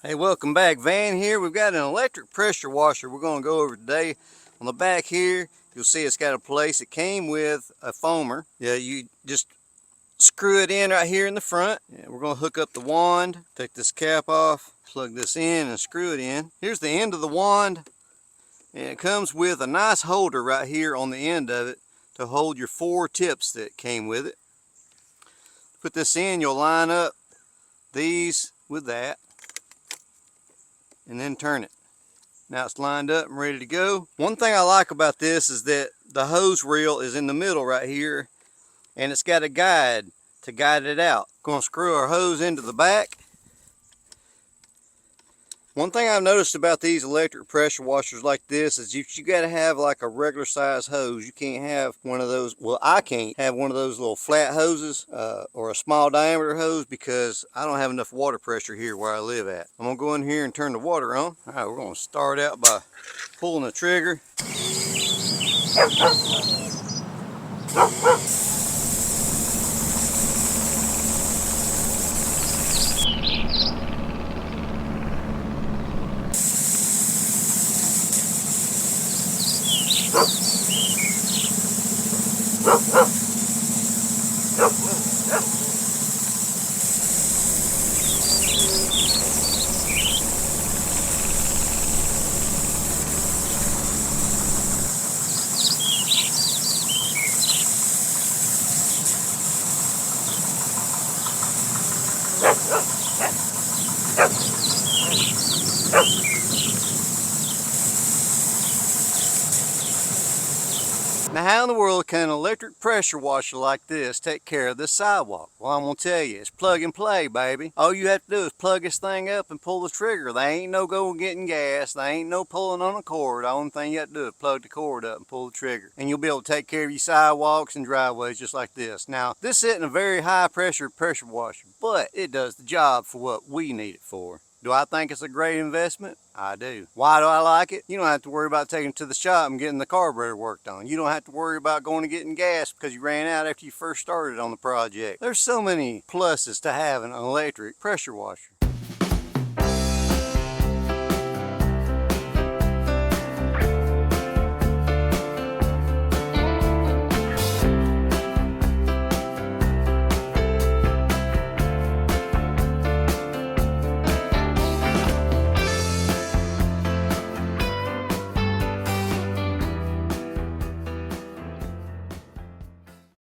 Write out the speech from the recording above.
Hey, welcome back. Van here. We've got an electric pressure washer we're going to go over today. On the back here, you'll see it's got a place. It came with a foamer. Yeah, you just screw it in right here in the front. Yeah, we're going to hook up the wand, take this cap off, plug this in and screw it in. Here's the end of the wand, and it comes with a nice holder right here on the end of it to hold your 4 tips that came with it. Put this in, you'll line up these with that and then turn it. Now it's lined up and ready to go. One thing I like about this is that the hose reel is in the middle right here, and it's got a guide to guide it out. Going to screw our hose into the back. One thing I've noticed about these electric pressure washers like this is you got to have like a regular size hose. You can't have one of those, well, I can't have one of those little flat hoses or a small diameter hose because I don't have enough water pressure here where I live at. I'm going to go in here and turn the water on. All right, we're going to start out by pulling the trigger. Now, how in the world can an electric pressure washer like this take care of this sidewalk? Well, I'm going to tell you, it's plug and play, baby. All you have to do is plug this thing up and pull the trigger. There ain't no go getting gas. There ain't no pulling on a cord. The only thing you have to do is plug the cord up and pull the trigger. And you'll be able to take care of your sidewalks and driveways just like this. Now, this isn't a very high pressure washer, but it does the job for what we need it for. Do I think it's a great investment? I do. Why do I like it? You don't have to worry about taking it to the shop and getting the carburetor worked on. You don't have to worry about going and getting gas because you ran out after you first started on the project. There's so many pluses to having an electric pressure washer.